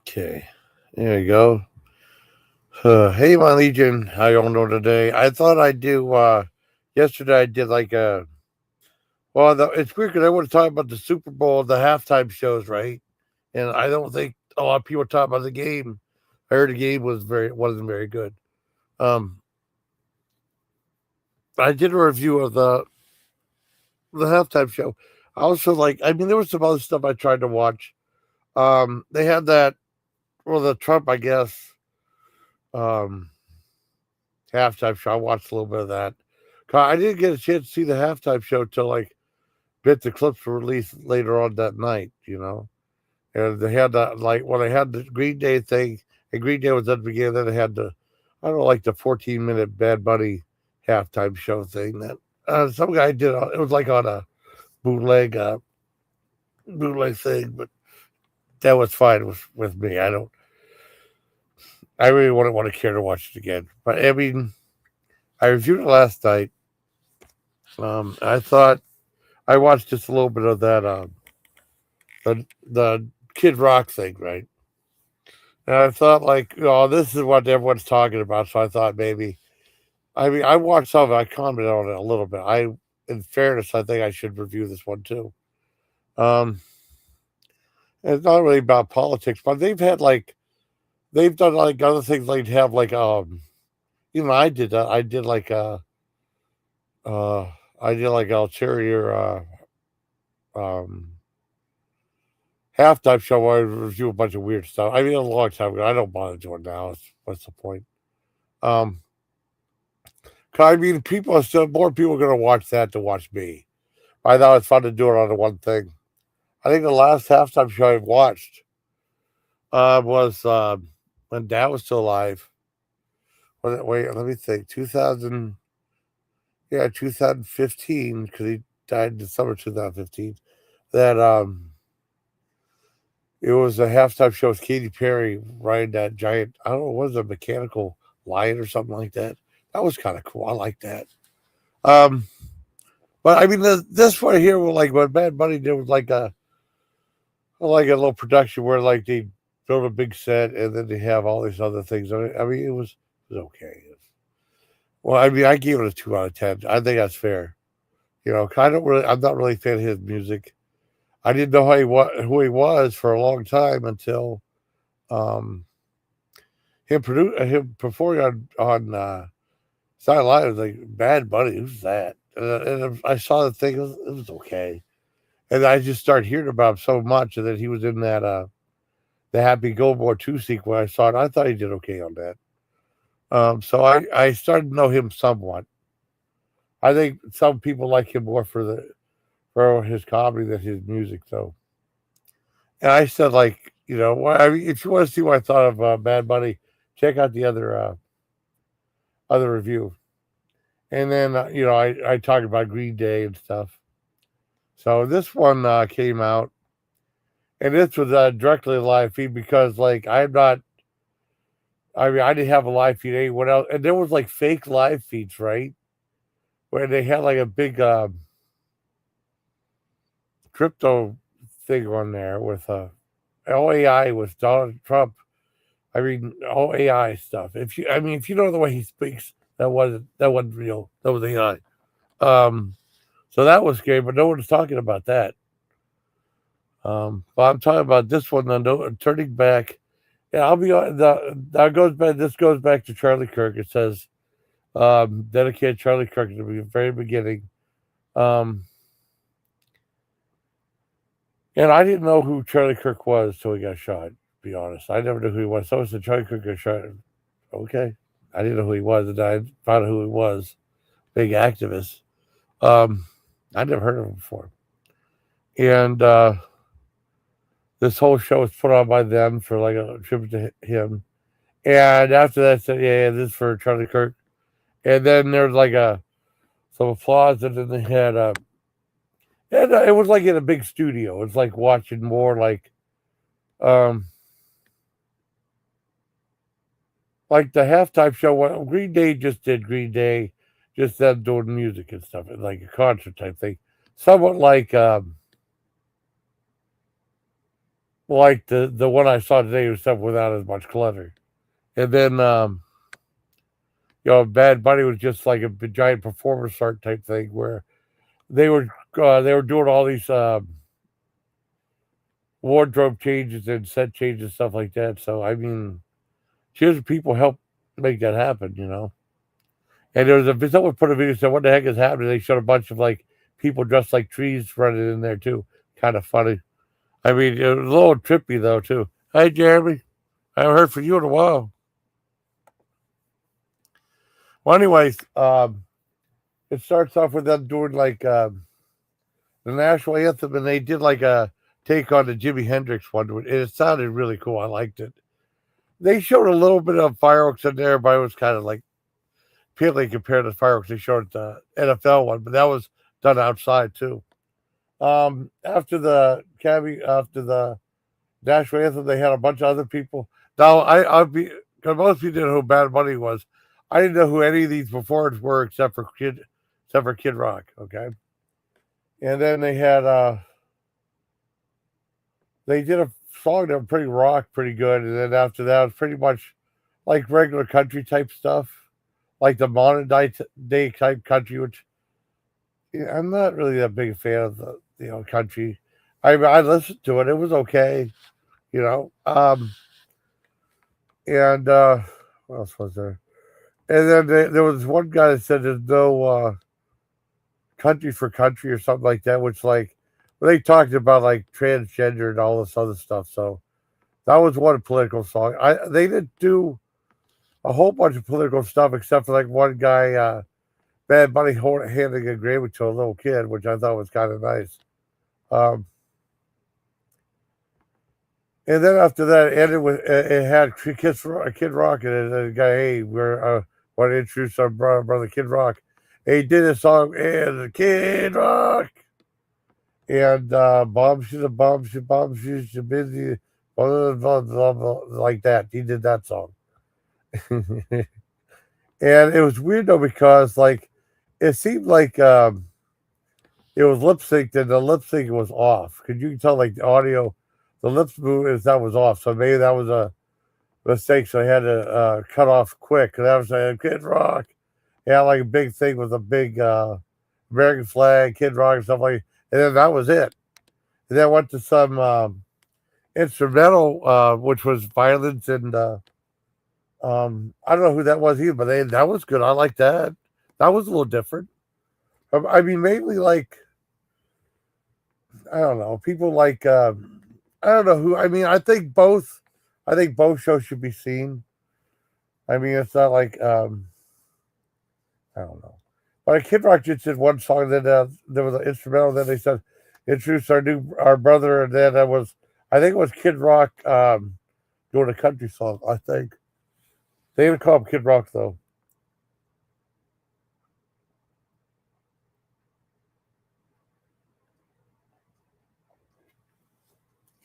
Okay, there you go. Hey, my Legion, how y'all doing today? I thought I'd do. Yesterday I did like a. Well, it's weird because I want to talk about the Super Bowl, the halftime shows, right? And I don't think a lot of people talk about the game. I heard the game wasn't very good. Um, I did a review of the halftime show. I also like. I mean, there was some other stuff I tried to watch. They had that. Well, the Trump, I guess. Um, halftime show. I watched a little bit of that. I didn't get a chance to see the halftime show till like bits of clips were released later on that night, And they had that like when they had the Green Day thing, and Green Day was at the beginning, then they had I don't know, like the 14-minute Bad Bunny halftime show thing that some guy did. It was like on a bootleg uh, bootleg thing, but that was fine with me. I really wouldn't want to care to watch it again. But I mean, I reviewed it last night. I thought I watched just a little bit of that the Kid Rock thing, right? And I thought like, oh, this is what everyone's talking about. So I thought maybe I mean I watched some of it, I commented on it a little bit. In fairness, I think I should review this one too. Um it's not really about politics, but they've done like other things like have like I did that. Uh I did like ulterior um halftime show where I review a bunch of weird stuff. I mean, a long time ago. I don't bother doing it now. What's the point? Um, 'Cause I mean, people are still more people are gonna watch that to watch me. I thought it's fun to do it on the one thing. I think the last halftime show I watched was when Dad was still alive. Wait, let me think. 2000, yeah, 2015, because he died in December 2015. That It was a halftime show with Katy Perry riding that giant, I don't know, what was it, a mechanical lion or something like that? That was kind of cool. I like that. Um, but I mean, this one here, like what Bad Bunny did was like a little production where like they build a big set and then they have all these other things. I mean, it was okay. Well, I mean, I gave it a 2 out of 10. I think that's fair. 'Cause I'm not really a fan of his music. I didn't know who he was for a long time until um, him performing on Silent Night. I was like, Bad Bunny, who's that? And I saw the thing; it was okay. And I just started hearing about him so much, and then he was in that the Happy Gilmore 2 sequel. I saw it. I thought he did okay on that. So I started to know him somewhat. I think some people like him more for his comedy than his music, though. And I said, like, I mean, if you want to see what I thought of Bad Bunny, check out the other review. And then I talked about Green Day and stuff. So this one came out, and this was directly live feed because like I'm not. I mean, I didn't have a live feed. Anyone else? And there was like fake live feeds, right? Where they had like a big crypto thing on there with OAI with Donald Trump. I mean, all AI stuff. If you know the way he speaks, that wasn't real. That was AI. So that was scary, but no one's talking about that. But I'm talking about this one. No, turning back. Yeah, I'll be on. That goes back. This goes back to Charlie Kirk. It says dedicated Charlie Kirk at the very beginning. Um, and I didn't know who Charlie Kirk was till he got shot. To be honest, I never knew who he was. Someone said Charlie Kirk got shot. Okay, I didn't know who he was, and I found out who he was. Big activist. Um, I never heard of him before. And this whole show was put on by them for like a tribute to him. And after that, said, yeah, this is for Charlie Kirk. And then there's like some applause, and then they had and it was like in a big studio. It's like watching more um like the halftime show. When Green Day just did Green Day, just them doing music and stuff, like a concert type thing. Somewhat like like the one I saw today was stuff without as much clutter. And then Bad Bunny was just like a giant performance art type thing where they were doing all these wardrobe changes and set changes stuff like that. So I mean, cheers people help make that happen. And there was someone put a video said, "What the heck is happening?" They showed a bunch of like people dressed like trees running in there too. Kind of funny. I mean, it was a little trippy though too. Hey, Jeremy, I haven't heard from you in a while. Well, anyways, it starts off with them doing like the national anthem, and they did like a take on the Jimi Hendrix one. And it sounded really cool. I liked it. They showed a little bit of fireworks in there, but it was kind of like apparently compared to the fireworks they showed at the NFL one, but that was done outside too. After the national anthem, they had a bunch of other people. Now I'll be because most people didn't know who Bad Bunny was. I didn't know who any of these performers were except for Kid Rock. Okay, and then they did a song that was pretty rock, pretty good, and then after that, it was pretty much like regular country type stuff, like the modern day type country, which I'm not really that big a fan of the country. I listened to it; it was okay, you know. And what else was there? And then there was one guy that said there's no country for country or something like that, which like they talked about like transgender and all this other stuff. So that was one political song. They didn't do a whole bunch of political stuff except for like one guy, Bad Bunny, handing a Grammy to a little kid, which I thought was kind of nice. Um, and then after that, it ended with it had Kid Rock in it. And the guy, hey, we're want to introduce our brother Kid Rock. And he did a song, and Kid Rock, and bomb she's a bomb, she's a busy, blah, blah, blah, blah, like that. He did that song. And it was weird though because like it seemed like it was lip synced and the lip sync was off because you can tell like the audio, the lips movement that was off. So maybe that was a mistake. So I had to cut off quick. And that was like Kid Rock. Yeah, like a big thing with a big American flag, Kid Rock, and stuff like. And then that was it. And then went to some instrumental, which was violence and I don't know who that was either, but that was good. I like that. That was a little different. I mean, mainly like I don't know people like I don't know who. I mean, I think both. I think both shows should be seen. I mean, it's not like I don't know. But Kid Rock just did one song, then there was an instrumental. Then they said introduce our brother, and then that was I think it was Kid Rock doing a country song. I think they didn't call him Kid Rock though.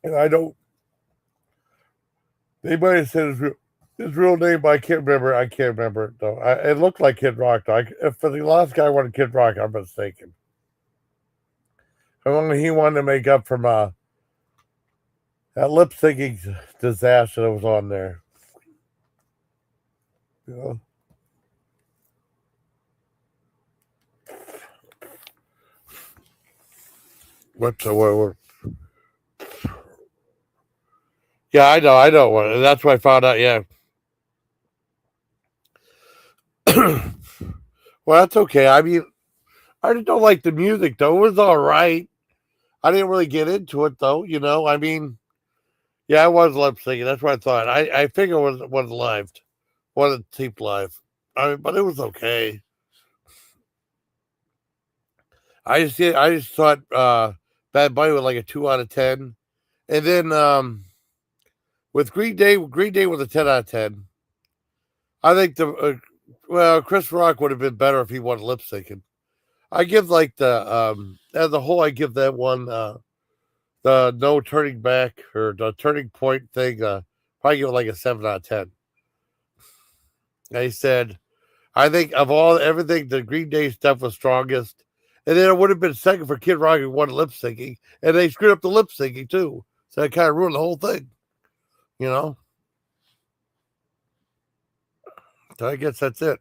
And I don't. They might have said his real name, but I can't remember. I can't remember it though. It looked like Kid Rock. Though. If for the last guy wanted Kid Rock, I'm mistaken. Only he wanted to make up from that lip syncing disaster that was on there. You know? What? Yeah, I know. That's what I found out. Yeah. Well, that's okay. I mean, I just don't like the music though. It was all right. I didn't really get into it though. I mean, yeah, I was lip syncing. That's what I thought. I figured it was live, wasn't taped live. I mean, but it was okay. I just thought Bad Bunny was like a 2 out of 10, and then with Green Day was a 10 out of 10. I think Chris Rock would have been better if he won lip syncing. I give like the as a whole, I give that one the no turning back or the turning point thing. Probably give it like a 7 out of 10. I said I think of everything, the Green Day stuff was strongest, and then it would have been second for Kid Rock who won lip syncing, and they screwed up the lip syncing too. So it kind of ruined the whole thing, you know? So I guess that's it.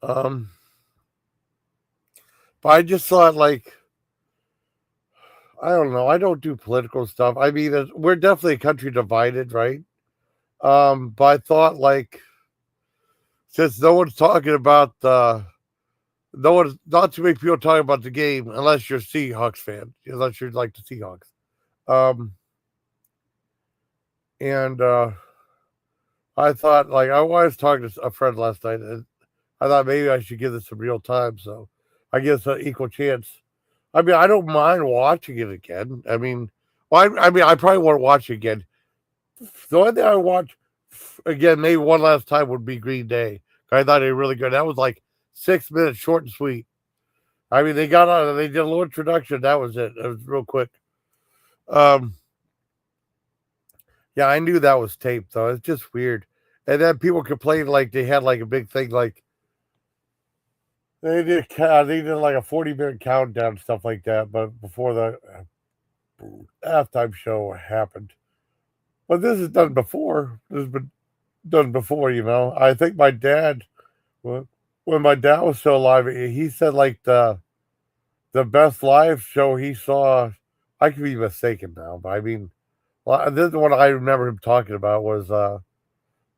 Um, but I just thought, like, I don't know. I don't do political stuff. I mean, we're definitely a country divided, right? But I thought, like, since no one's talking about no one's not too many people talking about the game unless you're a Seahawks fan, unless you're like the Seahawks. Um, and I thought, like, I was talking to a friend last night, and I thought maybe I should give this some real time, so I guess an equal chance. I mean, I don't mind watching it again. I mean, well, I mean, I probably won't watch it again. The only thing I watch again, maybe one last time, would be Green Day. I thought they were really good. That was like 6 minutes, short and sweet. I mean, they got on, they did a little introduction. That was it. It was real quick. Um, yeah, I knew that was taped though. It's just weird. And then people complained like they had like a big thing, like they did like a 40-minute countdown and stuff like that. But before the halftime show happened, but this is done before. This has been done before. I think my dad, when my dad was still alive, he said like the best live show he saw. I could be mistaken now, but I mean, well, this is what I remember him talking about was the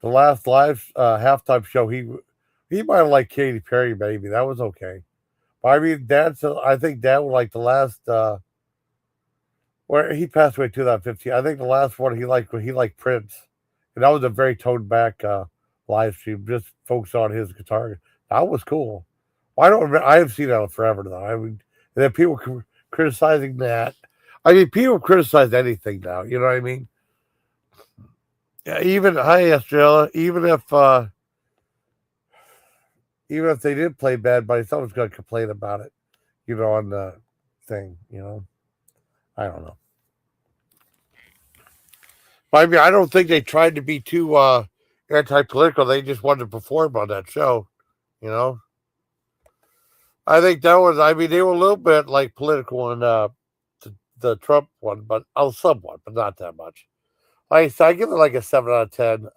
last live halftime show. He might have liked Katy Perry, maybe that was okay. But I mean, I think Dad was like the last. Where he passed away in 2015. I think the last one he liked Prince, and that was a very toned back live stream, just focused on his guitar. That was cool. Well, I don't remember, I haven't seen that in forever though. I mean, and then people criticizing that. I mean, people criticize anything now. You know what I mean? Yeah, even hi Estrella. Even if they did play Bad Bunny, someone's going to complain about it. On the thing. I don't know. But I mean, I don't think they tried to be too anti-political. They just wanted to perform on that show. You know, I think that was. I mean, they were a little bit like political in the Trump one, but somewhat, but not that much. I give it like a 7 out of 10.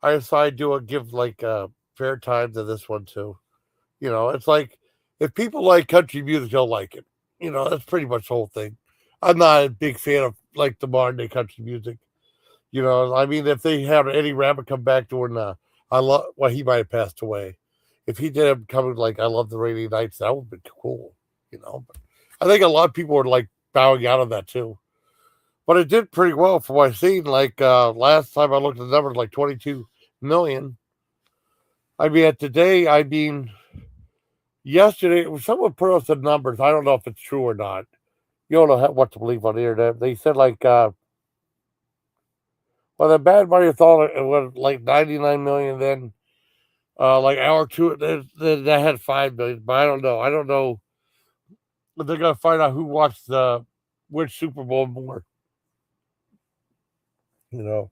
I do give like a fair time to this one too. It's like if people like country music, they'll like it. That's pretty much the whole thing. I'm not a big fan of like the modern day country music. I mean, if they had Eddie Rabbit come back during I love well, he might have passed away. If he did him coming like I love the rainy nights, that would be cool. But I think a lot of people were like bowing out of that too. But it did pretty well from what I've seen. Like last time I looked at the numbers, like 22 million. I mean, at today, I mean, yesterday someone put out some numbers. I don't know if it's true or not. You don't know what to believe on the internet. They said like well, the Bad Bunny thought it was like 99 million. Then, like hour two, they had 5 million. But I don't know. I don't know. But they're gonna find out who watched which Super Bowl more. You know.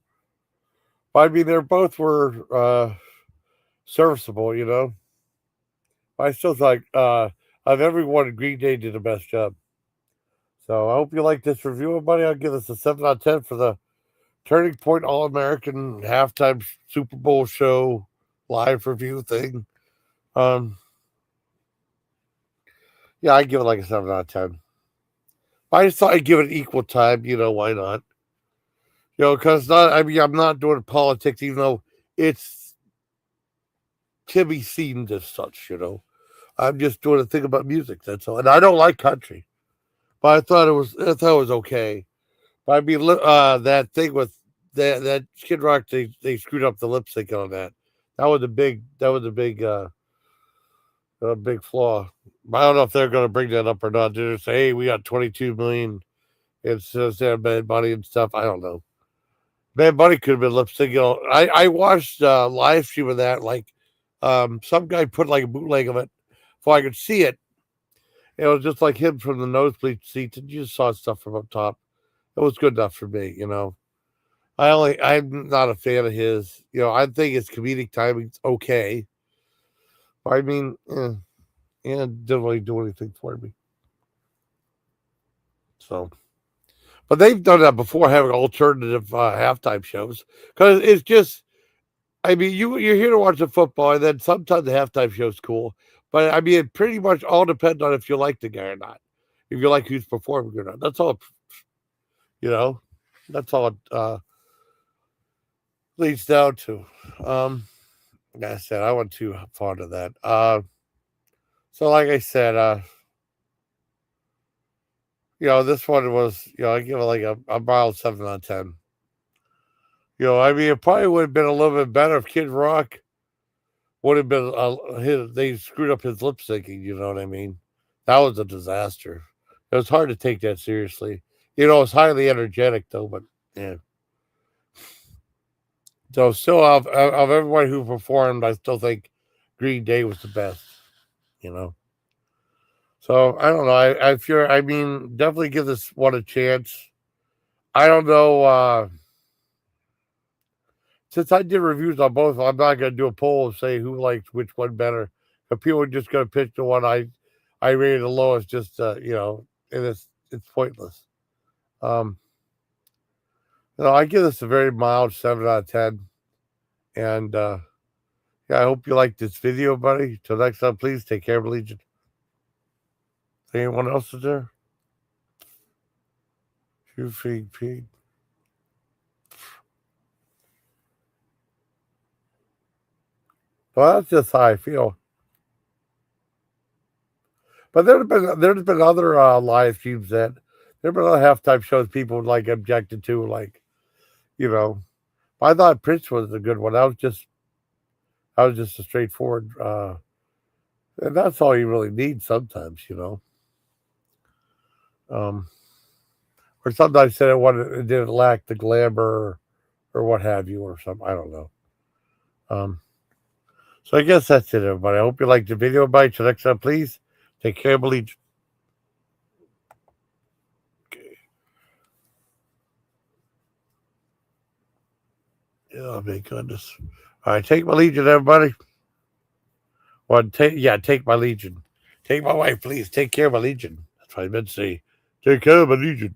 But I mean, they both were serviceable. But I still thought of everyone, Green Day did the best job. So I hope you like this review, everybody. I'll give this a 7 out of 10 for the Turning Point All American halftime Super Bowl show live review thing. Um, yeah, I give it like a 7 out of 10. I just thought I'd give it equal time. Why not? Because not. I mean, I'm not doing politics, even though it's to be seen as such. I'm just doing a thing about music. That's all. And I don't like country, but I thought it was okay. But I mean, that thing with that Kid Rock, they screwed up the lip sync on that. That was a big flaw. I don't know if they're going to bring that up or not. They're just say, hey, we got 22 million. It's Bad Bunny and stuff. I don't know. Bad Bunny could have been lip syncing. I watched live stream of that. Like, some guy put like a bootleg of it, so I could see it. It was just like him from the nosebleed seats, and you just saw stuff from up top. It was good enough for me. I'm not a fan of his. I think his comedic timing's okay. I mean, it didn't really do anything for me. So, But they've done that before, having alternative halftime shows, because it's just. I mean, you're here to watch the football, and then sometimes the halftime show's cool. But I mean, it pretty much all depends on if you like the guy or not, if you like who's performing or not. That's all. You know, that's all it leads down to. Like I said, I went too far to that. So like I said, this one was, I give it like a mild 7 out of 10. I mean, it probably would have been a little bit better if Kid Rock would have been they screwed up his lip syncing. You know what I mean? That was a disaster. It was hard to take that seriously. It's highly energetic though, but yeah. So still, of everyone who performed, I still think Green Day was the best. So I don't know. I feel. I mean, definitely give this one a chance. I don't know. Since I did reviews on both, I'm not going to do a poll and say who liked which one better. But people are just going to pick the one I rated the lowest. Just and it's pointless. I give this a very mild 7 out of 10. And yeah, I hope you liked this video, buddy. Till next time, please take care, Legion. Anyone else is there? You feed Pete. Well, that's just how I feel. But there's been other live streams that there've been other halftime shows people like objected to, like, I thought Prince was a good one. That was just a straightforward, and that's all you really need sometimes, or sometimes said it didn't lack the glamour or what have you or something. I don't know. So I guess that's it, everybody. I hope you liked the video. Bye. Till next time, please take care, believe. Okay. Oh my goodness. All right, take my Legion, everybody. Take my Legion. Take my wife, please. Take care of my Legion. That's what I meant to say. Take care of my Legion.